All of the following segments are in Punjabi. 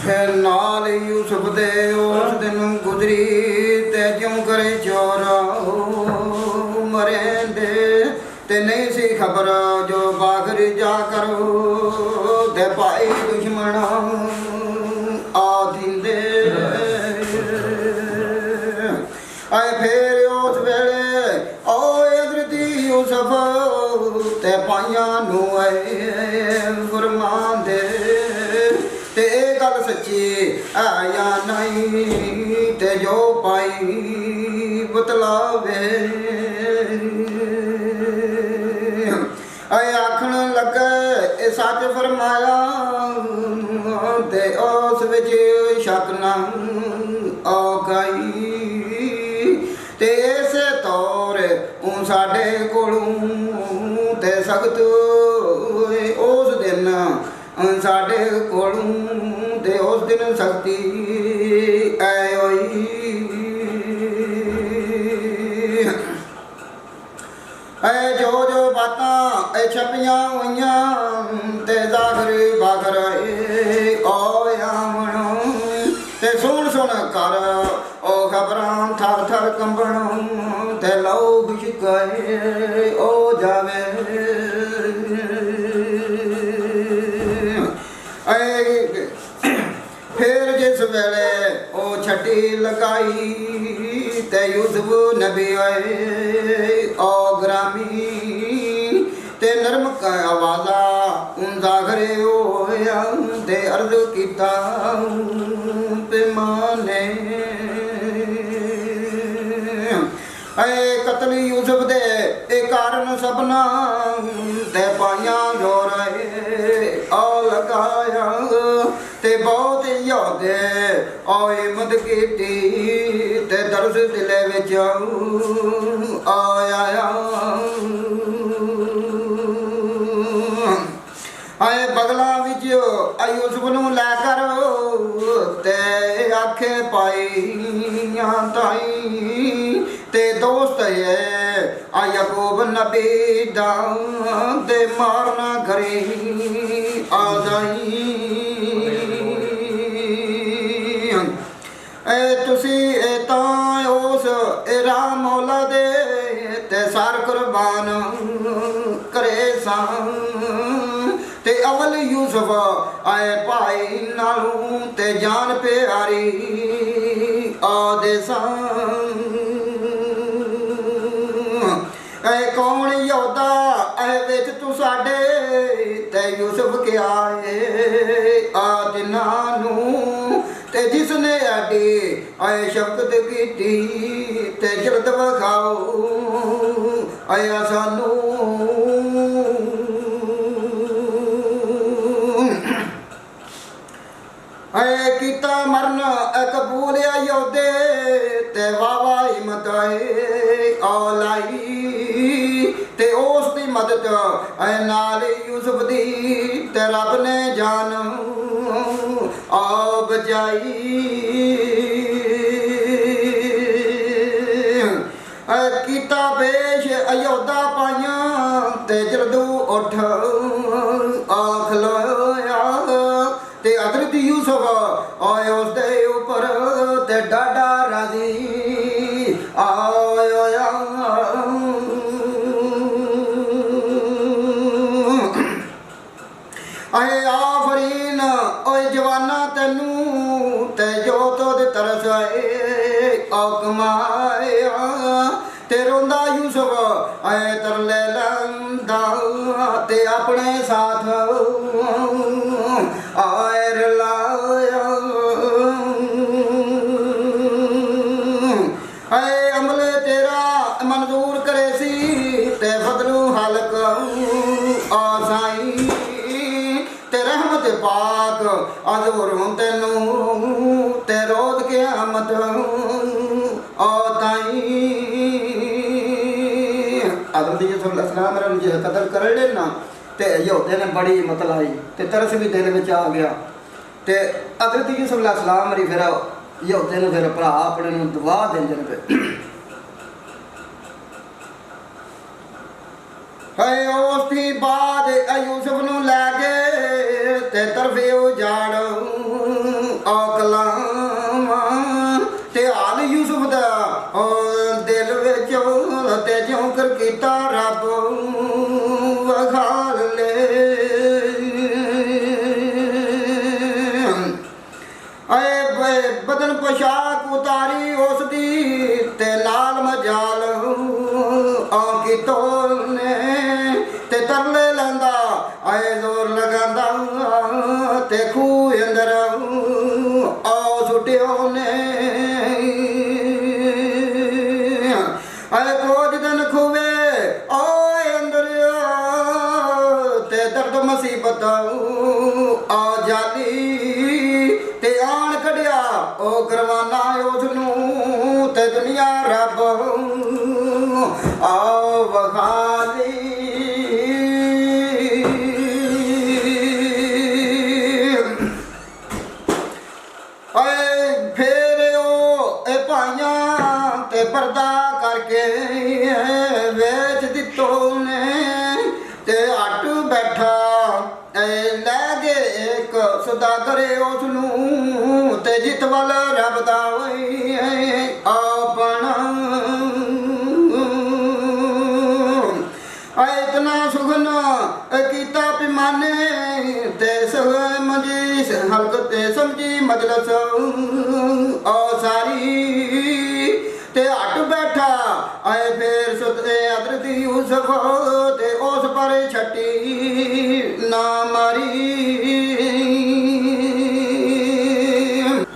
नाल यूसुफ दे उस दिन गुजरी ते ज्यों करे चोर मरेंदे ते नहीं सी खबर जो बाखरी जा करो ते भाई दुश्मन आदिंदे आए फिर उस वेले ओ हज़रती यूसुफ ते पाइयां नूं फरमांदे ते गल सच्ची है या नहीं ते जो पाई बतलावे आखन लगे ए सच फरमाया ते उस विच शक ना आ गई ते इसे तौर साडे कोलों ते सख्त उस दिन साडे कोलों ते उस दिन सख्ती ऐ होई जो जो बातां छपियां होइयां ते जागर बागर आमण ते सुन सुन कर ओ खबरां थर थर कंबण ते लौ बिशकाए ओ जावे फिर जिस वेले ओ छटी लगाई ते यूसुफ नबी आए ओ ग्रामी ते नरम का आवाज़ा उनका घरे होया ते अर्ज कीता पैमाने कतल यूसुफ दे कारण सबना ते पाइयां जोर आ लगाया ते बहुत योदे हिम्मत की ते दर्द दिले विच आया आए बगला विच यूसुफ नूं लै कर ते आखे पाइयां ताई ते दोस्त है याकूब नबी दा ते मारना घरे आ जाई तुसी तां उस राम मौला दे ते सार कुर्बान करे सान ते अवल यूसुफ आए भाई नालों ते जान प्यारी आदे सान कौन योद्धा विच तू साडे ते यूसुफ क्या है आदिना नूं ते जिसने आडी आए शफकत कीती ते जल्द वखाओ आया सानू आए कीता मरन कबूल योदे ते वावा हिम्मत लाई ते उस दी मदद नाल यूसुफ दी ते रब ने जान आ बचाई कीता पेश अयोध्या पाइयां ते जल्दू उठ खलोया ते हज़रत यूसुफ आए उस दे उपर ते डाडा राजी आया आए आफरीन ओए जवाना तेनू ते जो तो दे तरस आए कमाया ते रोंदा यूसुफ आए तरले लंदा ते अपने साथ आए रलाया आए अमले तेरा मंजूर करे सी ते फदलू हलक आसाई ते रहमत पाक अजूरों तेनू ते रोज क़यामत ताई हज़रत यूसुफ अलैहिस्सलाम कदर कर लेना ते यहूदे ने बड़ी हिम्मत लाई ते तरस भी दिल में आ गया ते हज़रत यूसुफ अलैहिस्सलाम मेरी फिर यहूदे ने फिर भरा अपने दुआ देंदे पे उसकी बाद यूसुफ नूं लै गए ते तरफे उजाड़ ਕਲਾਮ ਤੇ ਹਾਲ ਯੂਸਫ ਦਾ ਦਿਲ ਵਿੱਚ ਤੇ ਜਿਉਂ ਕਰ ਕੀਤਾ ਰੱਬ ਵਖਾਲ ਲੈ ਬਦਨ ਪੋਸ਼ਾਕ ਉਤਾਰੀ ਉਸ ਦੀ ਤੇ ਲਾਲ ਮਜਾਲ ਆ ਕੀ ਤੋਲਨੇ ਤੇ ਤਰਲੇ ਲੈਂਦਾ ਆਏ ਜ਼ੋਰ ਲਗਾਂਦਾ ਤੇ ਖੂਹ ਅੰਦਰ ਆ ਸੁੱਟਿਓ ਨੇ ਆਏ ਕੋਜ ਦਿਨ ਖੂਵੇ ਓਏ ਅੰਦਰ ਤੇ ਦਰਦ ਮੁਸੀਬਤ ਆ ਜਾਲੀ ਤੇ ਆਣ ਕਢਿਆ ਉਹ ਕਰਵਾਨਾ ਉਸ ਨੂੰ ਤੇ ਦੁਨੀਆ ਰੱਬ ਆ ਵਖਾਲੀ ਓਏ ਫੇਰ ਉਹ ਇਹ ਭਾਈਆਂ ਤੇ ਪਰਦਾ ਕਰਕੇ ਵੇਚ ਦਿੱਤੋ ਨੇ ਤੇ ਹਟ ਬੈਠਾ ਲੈ ਗਏ ਇੱਕ ਸੁਦਾਗਰ ਉਸ ਨੂੰ ਤੇ ਜਿਤ ਵੱਲ ਰੱਬ ਦਾ ਆਪਣਾ ਇਤਨਾ ਸੁਖਨ ਕੀਤਾ ਪਿਮਾਨੇ ਤੇ ਸਮਝੀ ਹਲਕ ਤੇ ਸਮਝੀ ਮਜਲਸ ਆ ਸਾਰੀ ਤੇ ਹਟ ਬੈਠਾ ਆਏ ਫੇਰ ਸੁਤੇ ਅਦਰਤ ਯੂਸਫ ਤੇ ਉਸ ਪਰ ਛੱਟੀ ਨਾ ਮਾਰੀ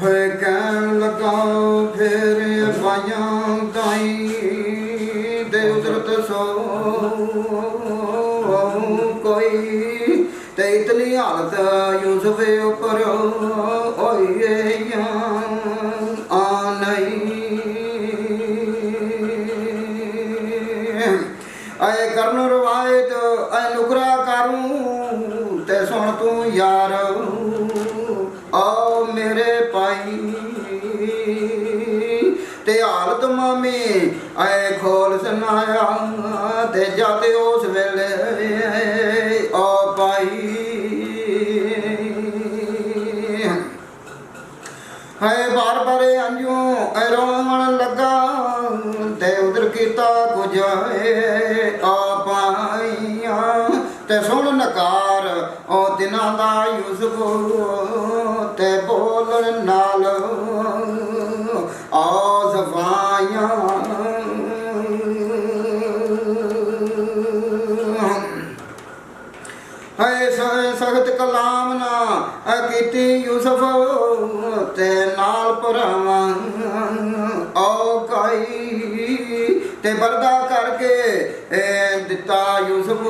ਹੋਏ ਕਹਿਣ ਲੱਗਾ ਫੇਰ ਪਾਈਆਂ ਦਾਈ ਦੇ ਉਦਰਤ ਸੋ ਕੋਈ ਤੇ ਇਤਨੀ ਹਾਲਤ ਯੂਸਫ ਉੱਪਰ ਹੋਈ ਆ ਨਹੀਂ ਆਏ ਕਰਨ ਰਵਾਇਤ ਆਏ ਨੁਕਰਾ ਕਰੂ ਤੇ ਸੁਣ ਤੂੰ ਯਾਰ ਆ ਮੇਰੇ ਭਾਈ ਤੇ ਹਾਲਤ ਮਾਮੀ ਆਏ ਖੋਲ ਸੁਨਾਇਆ ਤੇ ਜਦ ਉਸ ਵੇਲੇ ਆ ਭਾਈ ਹੈ ਬਾਰ ਬਾਰੇ ਅੰਜੂ ਰੋਣ ਲੱਗਾ ਤੇ ਉਧਰ ਕੀਤਾ ਕੁਝ ਆ ਪਾਈਆਂ ਤੇ ਸੁਣ ਨਕਾਰ ਉਹ ਦਿਨਾਂ ਦਾ ਯੂਸਫ ਤੇ ਬੋਲਣ ਨਾਲ ਆ ਜ਼ਬਾਨਾਂ ਹੈ ਸਖਤ ਕਲਾਮ ਨਾ ਕੀਤੀ ਯੂਸਫ ਤੇ ਨਾਲ ਭਰਾਵਾਂ ਆ ਕਾਈ ਤੇ ਪਰਦਾ ਕਰਕੇ ਦਿੱਤਾ ਯੂਸਫ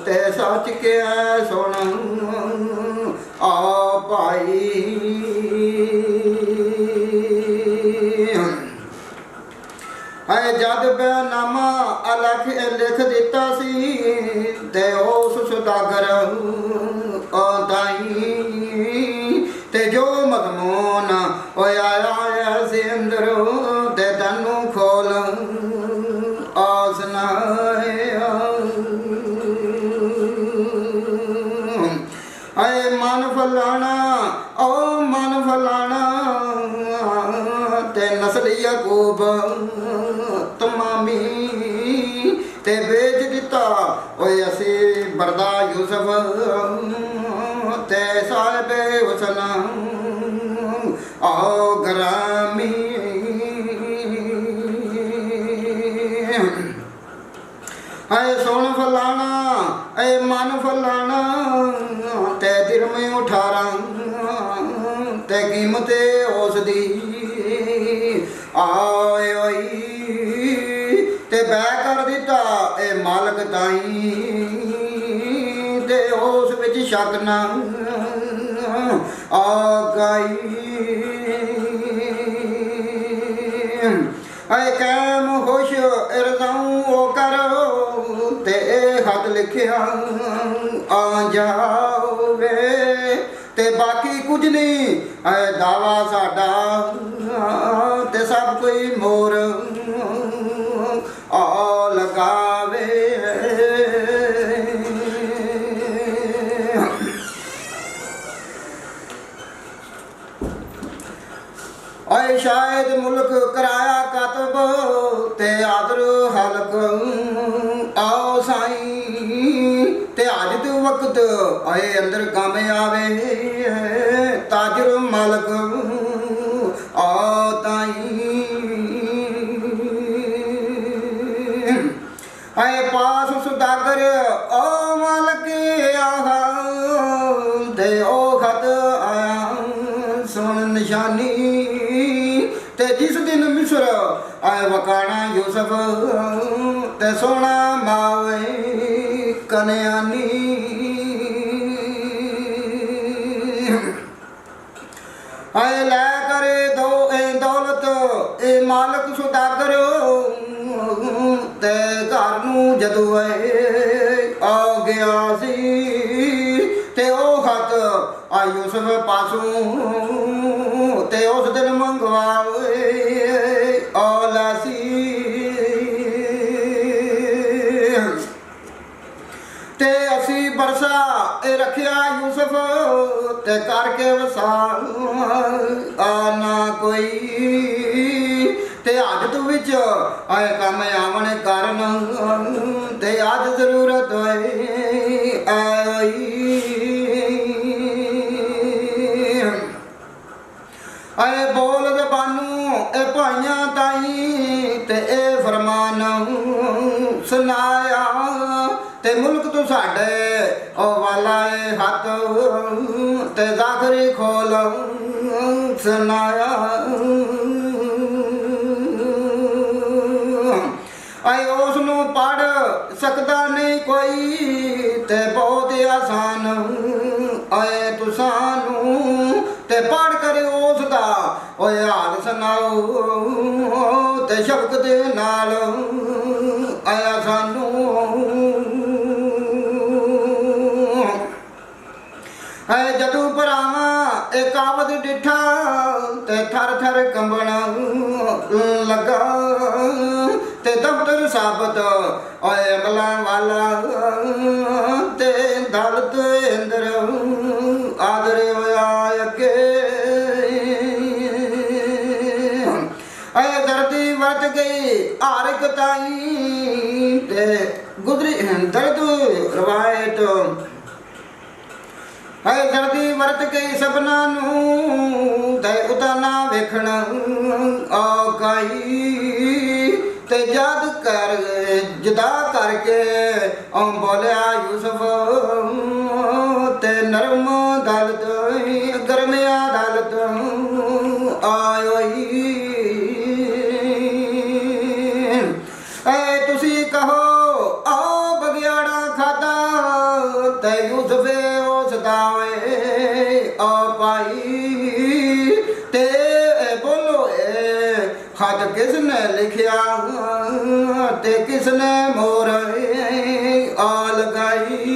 ਤੇ ਸੱਚ ਕਿਹਾ ਸੁਣ ਆ ਭਾਈ ਹੈ ਜਦ ਬੇਨਾਮਾ ਅਲਖ ਲਿਖ ਦਿੱਤਾ ਸੀ ਤੇ ਉਸ ਸੁਦਾਗਰ ਆਦਾਈ ਤੇ ਜੋ ਮਜ਼ਮੂਨ ਆਇਆ ਸੀ ਅੰਦਰ ਤੇ ਤੈਨੂੰ ਖੋਲ ਆਸਨਾਇਆ ਆਏ ਮਨ ਫਲਾਣਾ ਓ ਮਨ ਫਲਾਣਾ ਤੇ ਨਸਲ ਯਾਕੂਬ ਤਮਾਮੀ ਤੇ ਵੇਚ ਦਿੱਤਾ ਓਏ ਅਸੀਂ ਬਰਦਾ ਯੂਸਫ ਤੇ ਸਾਹਿਬੇ ਹੁਸਨ ਆਓ ਗਰਾਮੀ ਆਏ ਸੁਣ ਫਲਾਣਾ ਏ ਮਨ ਫਲਾਣਾ ਤੇ ਦਿਰਮੇ 18 ਤੇ ਕੀਮਤ ਉਸ ਦੀ ਆਏ ਓਈ ਤੇ ਬੈ ਕਰ ਦਿੱਤਾ ਇਹ ਮਾਲਕ ਤਾਈ ਤੇ ਉਸ ਵਿੱਚ ਸ਼ੱਕ ਨਾ ਆ ਗਈ ਆਏ ਕਾਮ ਹੋਸ਼ ਇਰਜ਼ਾਉ ਉਹ ਕਰੋ ਤੇ ਇਹ ਹੱਥ ਲਿਖਿਆ ਆ ਜਾਵੇ ਤੇ ਬਾਕੀ ਕੁਝ ਨਹੀਂ ਐ ਦਾਵਾ ਸਾਡਾ ਤੇ ਸਭ ਕੋਈ ਮੋਰ ਆ ਲਗਾਵੇ ਆਏ ਸ਼ਾਇਦ ਮੁਲਕ ਕਰਾਇਆ ਕਤਬ ਤੇ ਆਦਰ ਹਲਕ ਆਓ ਸਾਈਂ ਤੇ ਅੱਜ ਤੇ ਵਕਤ ਆਏ ਅੰਦਰ ਕੰਮ ਆਵੇ ਤਾਜਰ ਮਾਲਕ ਆ ਤਾਈ ਆਏ ਪਾਸ ਸੁਦਾਗਰ ਓ ਮਾਲਕ ਆਹਾ ਤੇ ਉਹ ਖਤ ਆਇਆ ਸੁਣ ਨਿਸ਼ਾਨੀ ਤੇ ਜਿਸ ਦਿਨ ਮਿਸਰ ਆਏ ਵਕਾਣਾ ਯੂਸਫ ਤੇ ਸੋਹਣਾ ਮਾਵੇ ਕਨਿਆਨੀ ਆਏ ਲੈ ਕਰੇ ਦੋ ਇਹ ਦੌਲਤ ਇਹ ਮਾਲਕ ਸੁਦਾਗਰ ਤੇ ਘਰ ਨੂੰ ਜਦੋਂ ਆ ਗਿਆ ਸੀ ਤੇ ਉਹ ਖਤ ਆ ਯੂਸਫ ਪਾਸੋਂ ਤੇ ਉਸ ਦਿਨ ਮੰਗਵਾਏ ਔਲਾ ਸੀ ਤੇ ਅਸੀਂ ਬਰਸਾ ਇਹ ਰੱਖਿਆ ਯੂਸਫ ਤੇ ਕਰਕੇ ਵਸਾ ਆ ਨਾ ਕੋਈ ਤੇ ਅੱਜ ਵਿੱਚ ਆਏ ਕੰਮ ਆਵਣ ਕਾਰਨ ਤੇ ਅੱਜ ਜ਼ਰੂਰਤ ਹੋਏ ਆਈ ਆਏ ਬੋਲ ਜ਼ਬਾਨੂ ਇਹ ਭਾਈਆਂ ਤਾਈ ਤੇ ਇਹ ਫਰਮਾਨ ਸੁਨਾਇਆ ਤੇ ਮੁਲਕ ਤੋਂ ਸਾਡੇ ਉਹ ਵਾਲਾ ਏ ਹੱਥ ਤੇ ਜ਼ਾਖਰੀ ਖੋਲ ਸੁਨਾਇਆ ਆਏ ਉਸ ਨੂੰ ਪੜ ਸਕਦਾ ਨਹੀਂ ਕੋਈ ਤੇ ਬਹੁਤ ਆਸਾਨ ਆਏ ਤੁਸਾਂ ਨੂੰ ਤੇ ਪੜ ਕਰ ਉਸ ਦਾ ਓਏ ਹਾਲ ਸੁਣਾਓ ਤੇ ਸ਼ਬਕ ਦੇ ਨਾਲ ਆਇਆ ਸਾਨੂੰ ਹੈ ਜਦੋਂ ਭਰਾਵਾਂ ਇਹ ਕਾਬਤ ਡਿਠਾ ਤੇ ਥਰ ਥਰ ਕੰਬਣ ਲੱਗਾ ਤੇ ਦਫ਼ਤਰ ਸਾਬਤ ਓਏ ਅਮਲਾਂ ਵਾਲਾ ਤੇ ਦਲਤ ਅੰਦਰ ਆਦਰ ਹੋਇਆ ਅੱਗੇ ਆਏ ਦਰਦੀ ਵਰਤ ਗਈ ਹਰ ਇੱਕ ਤਾਈ ਤੇ ਗੁਜ਼ਰੀ ਦਰਦ ਰਵਾਇਤ ਆਏ ਦਰਦੀ ਵਰਤ ਗਈ ਸਭਨਾਂ ਨੂੰ ਤੇ ਉਤਾਨਾ ਵੇਖਣ ਆ ਗਈ ਤੇ ਜਦ ਕਰ ਜੁਦਾ ਕਰਕੇ ਆ ਬੋਲਿਆ ਯੂਸਫ ਤੇ ਨਰਮ ਦਲਤ ਗਰਮਿਆ ਦਲਤ ਆਇਓਈ ਐ ਤੁਸੀਂ ਕਹੋ ਆਓ ਬਗਿਆੜਾ ਖਾਦਾ ਤੇ ਯੂਸਫੇ ਉਸ ਦਾ ਆ ਪਾਈ ਤੇ ਬੋਲੋ ਇਹ ਖਤ ਕਿਸ ਨੇ ਲਿਖਿਆ ਤੇ ਕਿਸ ਨੇ ਮੋਹਰ ਆ ਲਗਾਈ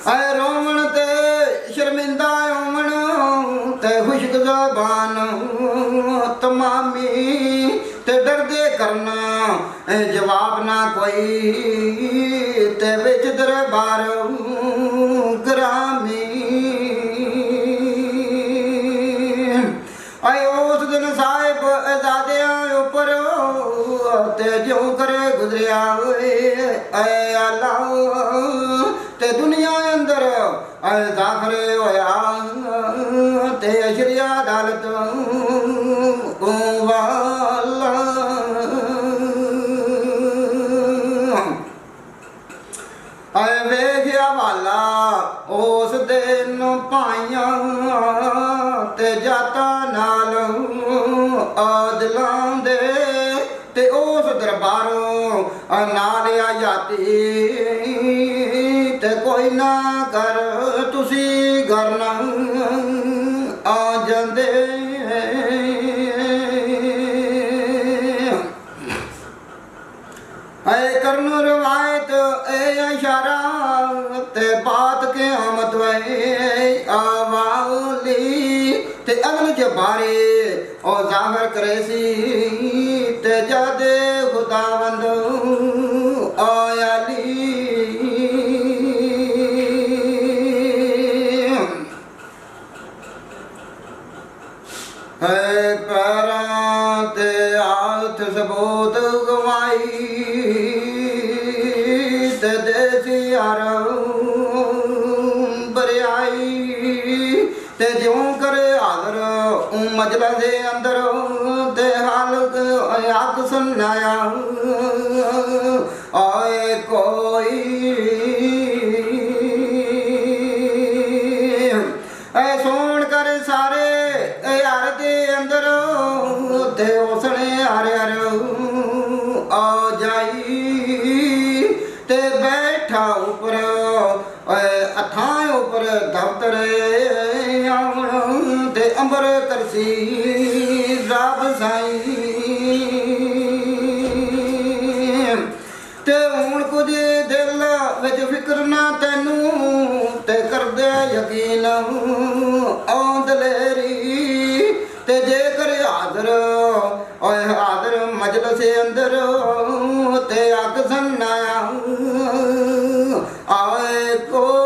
ਆਏ ਰੋਵਣ ਤੇ ਸ਼ਰਮਿੰਦਾ ਹੋਵਣ ਤੇ ਖੁਸ਼ਕ ਜ਼ਬਾਨ ਤਮਾਮੀ ਤੇ ਡਰਦੇ ਕਰਨਾ ਜਵਾਬ ਨਾ ਕੋਈ ਤੇ ਵਿੱਚ ਦਰਬਾਰ ਗ੍ਰਾਮੀ ਆਏ ਉਸ ਦਿਨ ਸਾਹਿਬ ਅਜ਼ਾਦਿਆਂ ਉੱਪਰ ਤੇ ਜਿਉਂ ਕਰੇ ਗੁਜ਼ਰਿਆ ਆਏ ਆਲਾ ਤੇ ਦੁਨੀਆ ਅੰਦਰ ਆਏ ਜ਼ਾਖਰੇ ਹੋਇਆ ਤੇ ਅਸ਼ਰੀਆ ਅਦਾਲਤ ਵਾਲਾ ਆਏ ਵੇਖਿਆ ਵਾਲਾ ਉਸ ਦਿਨ ਭਾਈਆਂ ਤੇ ਜਾਤਾਂ ਨਾਲ ਆਦਲਾਂ ਦੇ ਤੇ ਉਸ ਦਰਬਾਰੋਂ ਨਾਲ ਆ ਜਾਤੀ ਤੇ ਕੋਈ ਨਾ ਕਰ ਤੁਸੀਂ ਘਰ ਨਾ ਆ ਜਾਂਦੇ ਆਏ ਕਰਨ ਰਵਾਇਤ ਇਹ ਇਸ਼ਾਰਾ ਤੇ ਬਾਤ ਕਿਆਮਤ ਵੇ ਆਵਾਲੀ ਤੇ ਅਗਲ ਜਬਾਰੇ ਉਹ ਜ਼ਾਹਰ ਕਰੇ ਸੀ ਤੇ ਜਦ ਖੁਦਾਵੰਦ ਆਇਆਲੀ ਹਰ ਬਰਿਆਈ ਤੇ ਜਿਉਂ ਕਰੇ ਹਾਜ਼ਰ ਮਜਲਿਸ ਦੇ ਅੰਦਰ ਤੇ ਹਾਲਤ ਆਖ ਸੁਨਾਇਆ ਆਏ ਕੋਈ ਐ ਸੋਣ ਕਰ ਸਾਰੇ ਹਰ ਦੇ ਅੰਦਰ ਤੇ ਉਸਨੇ ਹਰ ਹਰ ਆ ਜਾਈ ਤੇ ਬੈਠਾ ਉਪਰ ਅਥਾਂ ਉਪਰ ਦਫਤਰ ਆਉਣ ਤੇ ਅੰਬਰ ਕਰਸੀ ਰੱਬ ਸਾਈ ਤੇ ਹੁਣ ਕੁਝ ਦਿਲ ਵਿੱਚ ਫਿਕਰ ਨਾ ਤੈਨੂੰ ਤੇ ਕਰਦੇ ਯਕੀਨ ਆਉਂਦ ਲੈਰੀ ਤੇ ਜੇਕਰ ਹਾਜ਼ਰ ਓਏ ਹਾਜ਼ਰ ਮਜਲਿਸ ਅੰਦਰ ਤੇ ਅੱਗ ਸੰਨਾਇਆ